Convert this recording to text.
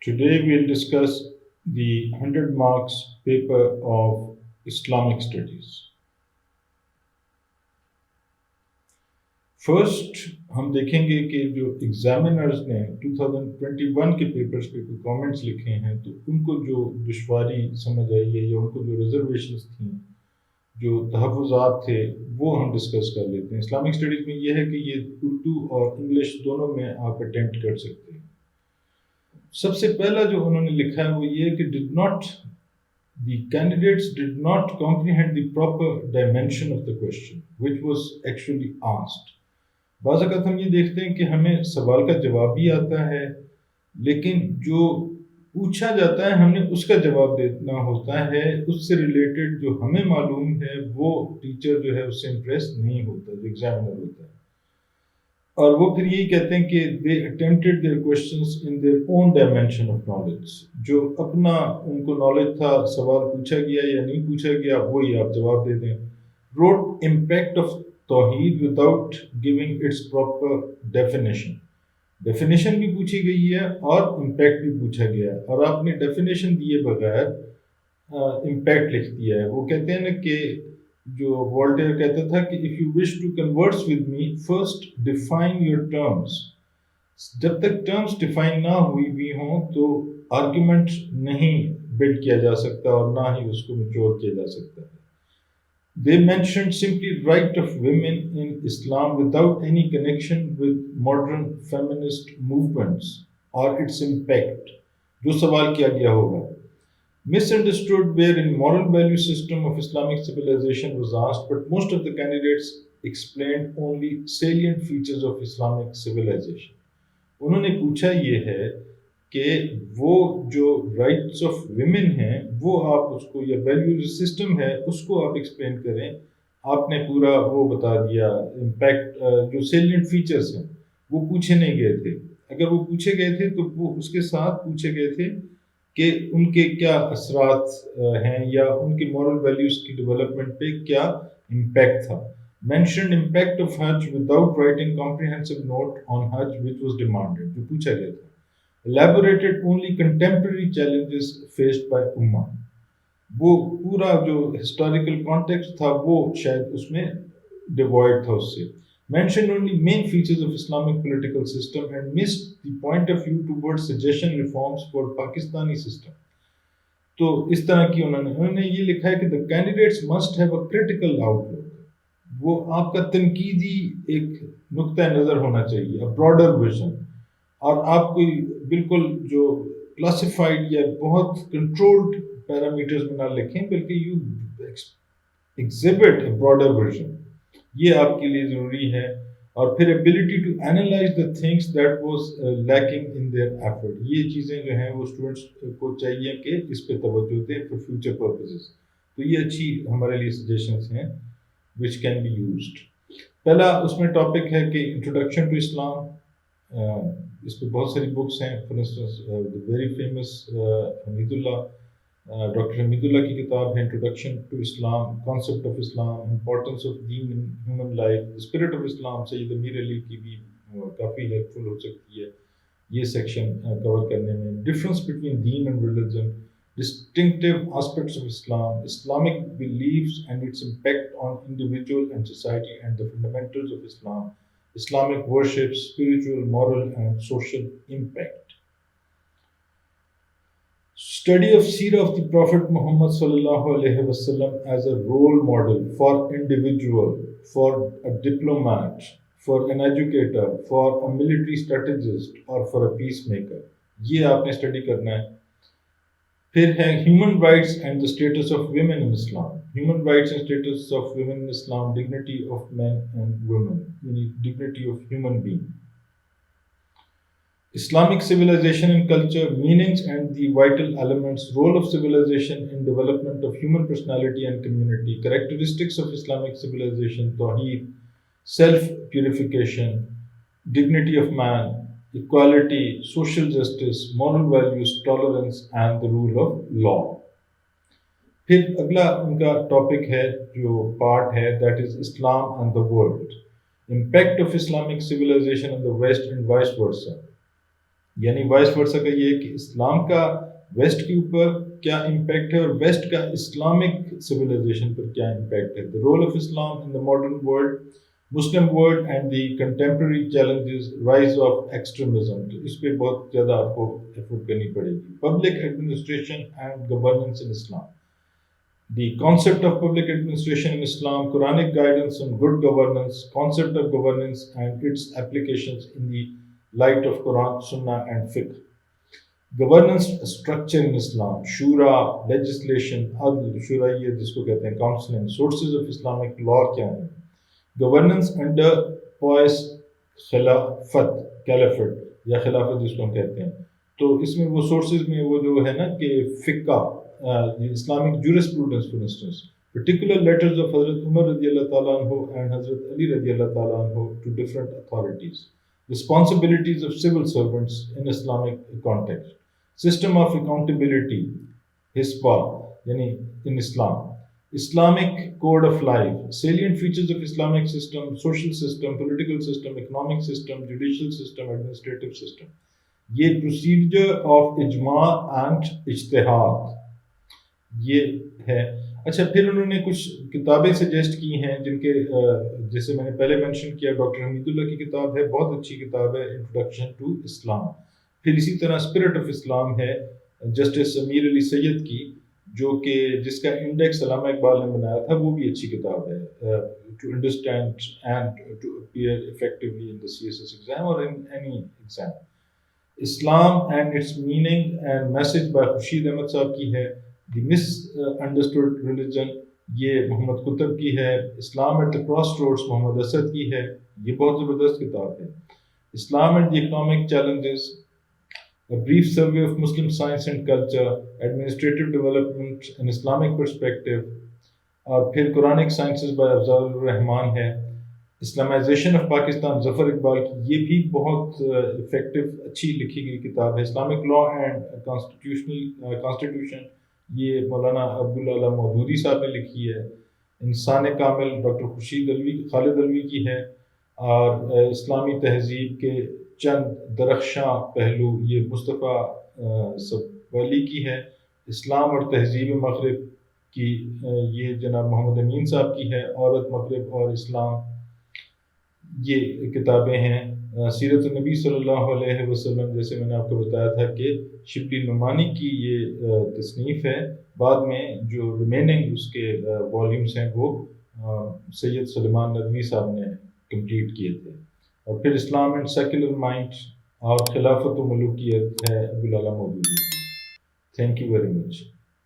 Today we'll discuss the 100 marks paper of Islamic Studies. First ہم دیکھیں گے کہ جو ایگزامینرز نے 2021 کے پیپرز پہ کوئی کامنٹس لکھے ہیں تو ان کو جو دشواری سمجھ آئی ہے یا ان کو جو ریزرویشنز تھیں جو تحفظات تھے وہ ہم ڈسکس کر لیتے ہیں. اسلامک اسٹڈیز میں یہ ہے کہ یہ اردو اور انگلش دونوں میں آپ اٹیمپٹ کر سکتے ہیں. سب سے پہلا جو انہوں نے لکھا ہے وہ یہ کہ the candidates did not comprehend the proper dimension of the question which was actually asked. بعض اوقات ہم یہ دیکھتے ہیں کہ ہمیں سوال کا جواب بھی آتا ہے لیکن جو پوچھا جاتا ہے ہم نے اس کا جواب دینا ہوتا ہے, اس سے ریلیٹڈ جو ہمیں معلوم ہے وہ ٹیچر جو ہے اس سے امپریس نہیں ہوتا جو ایگزامینر ہوتا ہے, اور وہ پھر یہی کہتے ہیں کہ they attempted their questions in their own dimension of knowledge. جو اپنا ان کو نالج تھا سوال پوچھا گیا یا نہیں پوچھا گیا وہی آپ جواب دے دیں. wrote impact of توحید without giving its proper definition. Definition بھی پوچھی گئی ہے اور امپیکٹ بھی پوچھا گیا ہے اور آپ نے ڈیفینیشن دیے بغیر امپیکٹ لکھ دیا ہے. وہ کہتے ہیں نا کہ جو والٹیر کہتا تھا کہ if you wish to converse with me first define your terms. جب تک ٹرمز ڈیفائن نہ ہوئی ہوں تو آرگیومنٹ نہیں بلڈ کیا جا سکتا اور نہ ہی اس کو میچور کیا جا سکتا ہے. They mentioned simply right of women in Islam without any connection with modern feminist movements or its impact. جو سوال کیا گیا ہوگا. Misunderstood where in moral value system of Islamic civilization was asked, but most of the candidates explained only salient features of Islamic civilization. انہوں نے پوچھا یہ ہے کہ وہ جو رائٹس آف ویمن ہیں وہ آپ اس کو یا ویلیو سسٹم ہے اس کو آپ ایکسپلین کریں. آپ نے پورا وہ بتا دیا امپیکٹ جو سیلینٹ فیچرز ہیں وہ پوچھے نہیں گئے تھے. اگر وہ پوچھے گئے تھے تو وہ اس کے ساتھ پوچھے گئے تھے کہ ان کے کیا اثرات ہیں یا ان کی مورل ویلیوز کی ڈیولپمنٹ پہ کیا امپیکٹ تھا. Mentioned impact of Hajj without writing comprehensive note on Hajj which was demanded. جو پوچھا گیا تھا. Elaborated only contemporary challenges faced by Ummah. وہ پورا جو ہسٹوریکل کانٹیکسٹ تھا وہ شاید اس میں ڈیوائڈ تھا اس سے. Mentioned only main features of Islamic political system and missed the point of view towards suggestion reforms for Pakistani system. تو اس طرح کی انہوں نے یہ لکھا ہے کہ the candidates must have a critical outlook. وہ آپ کا تنقیدی ایک نقطہ نظر ہونا چاہیے, براڈر ویژن, اور آپ کوئی بالکل جو کلاسیفائڈ یا بہت کنٹرولڈ پیرامیٹرز میں نہ لکھیں بلکہ you exhibit a broader vision. یہ آپ کے لیے ضروری ہے. اور پھر ability to analyze the things that was lacking in their effort. یہ چیزیں جو ہیں وہ اسٹوڈنٹس کو چاہیے کہ اس پہ توجہ دیں فار فیوچر پرپزز. تو یہ اچھی ہمارے لیے سجیشنس ہیں which can be used. پہلا اس میں ٹاپک ہے کہ انٹروڈکشن ٹو اسلام. اس پہ بہت ساری بکس ہیں. For instance very famous Hamidullah, doctor Hamidullah کی کتاب ہے introduction to Islam, concept of Islam, importance of deen in human life, spirit of Islam. Syed Ameer Ali کی بھی کافی ہیلپ فل ہو سکتی ہے یہ سیکشن کور کرنے میں. Difference between deen and religion, distinctive aspects of Islam, Islamic beliefs and its impact on individual and society, and the fundamentals of Islam, Islamic worship, spiritual, moral and social impact. Study of Seerah of the Prophet Muhammad sallallahu alaihi wasallam as a role model for individual, for a diplomat, for an educator, for a military strategist or for a peacemaker. یہ آپ نے study کرنا ہے. پھر ہے human rights and the status of women in Islam. Human rights and status of women in Islam, dignity of man and women, یعنی dignity of human being. Islamic civilization and culture, meanings and the vital elements, role of civilization in development of human personality and community, characteristics of Islamic civilization, tawheed, self-purification, dignity of man, equality, social justice, moral values, tolerance and the rule of law. پھر اگلا ان کا topic ہے جو part ہے that is Islam and the world, impact of Islamic civilization on the West and vice versa. یعنی vice versa کا یہ ہے کہ اسلام کا ویسٹ کے اوپر کیا امپیکٹ ہے اور ویسٹ کا اسلامک سویلائزیشن پر کیا امپیکٹ ہے. The role of Islam in the modern world, Muslim world and the contemporary challenges, rise of extremism. تو اس پہ بہت زیادہ آپ کو ایفورٹ کرنی پڑے گی. Public administration and governance in Islam. The concept of public administration in Islam, Quranic guidance on good governance, concept of governance and its applications in the light of Quran, Sunnah and Fiqh. Governance structure in Islam, Shura, legislation, Adl, Shura یہ جس کو کہتے ہیں counseling, sources of Islamic law کیا ہیں. Governance under pious خلافت, caliphate یا خلافت جس کو ہم کہتے ہیں. تو اس میں وہ سورسز میں وہ جو ہے نا کہ فقہ, Islamic jurisprudence for instance, particular letters of Hazrat Umar radiallahu ta'ala anhu and Hazrat Ali radiallahu ta'ala anhu to different authorities, responsibilities of civil servants in Islamic context, system of accountability, hisba, yani in Islam, Islamic code of life, salient features of Islamic system, social system, political system, economic system, judicial system, administrative system. یہ procedure of اجماع and اجتہاد یہ ہے. اچھا, پھر انہوں نے کچھ کتابیں سجیسٹ کی ہیں جن کے جیسے میں نے پہلے مینشن کیا, ڈاکٹر حمید اللہ کی کتاب ہے, بہت اچھی کتاب ہے, انٹروڈکشن ٹو اسلام. پھر اسی طرح اسپرٹ آف اسلام ہے جسٹس امیر علی سید کی, جو کہ جس کا انڈیکس علامہ اقبال نے بنایا تھا, وہ بھی اچھی کتاب ہے, to understand and to appear effectively in the CSS exam اور in any exam. Islam and its meaning and message by Khurshid Ahmad Sahib کی ہے. دی مس انڈرسٹوڈ ریلیجن یہ محمد قطب کی ہے. Islam at the crossroads Muhammad Asad کی ہے, یہ بہت زبردست کتاب ہے. Islam and the economic challenges, A brief survey of Muslim science and culture, administrative development and Islamic perspective. اور پھر قرآنک سائنسز بائی افضال الرحمان ہے. اسلامائزیشن آف پاکستان ظفر اقبال کی, یہ بھی بہت افیکٹو اچھی لکھی گئی کتاب ہے. اسلامک لا اینڈ کانسٹیٹیوشن, یہ مولانا عبداللہ مودودی صاحب نے لکھی ہے. انسان کامل ڈاکٹر خالد علوی کی ہے. اور اسلامی تہذیب کے چند درخشاں پہلو, یہ مصطفیٰ سبولی کی ہے. اسلام اور تہذیب مغرب کی, یہ جناب محمد امین صاحب کی ہے. عورت, مغرب اور اسلام, یہ کتابیں ہیں. سیرت النبی صلی اللہ علیہ وسلم, جیسے میں نے آپ کو بتایا تھا کہ شبلی نعمانی کی یہ تصنیف ہے. بعد میں جو ریمیننگ اس کے والیومس ہیں وہ سید سلیمان ندوی صاحب نے کمپلیٹ کیے تھے. اور پھر اسلام اینڈ سیکولر مائنڈ اور خلافت و ملوکیت ہے Abul Ala Maududi. Thank you very much.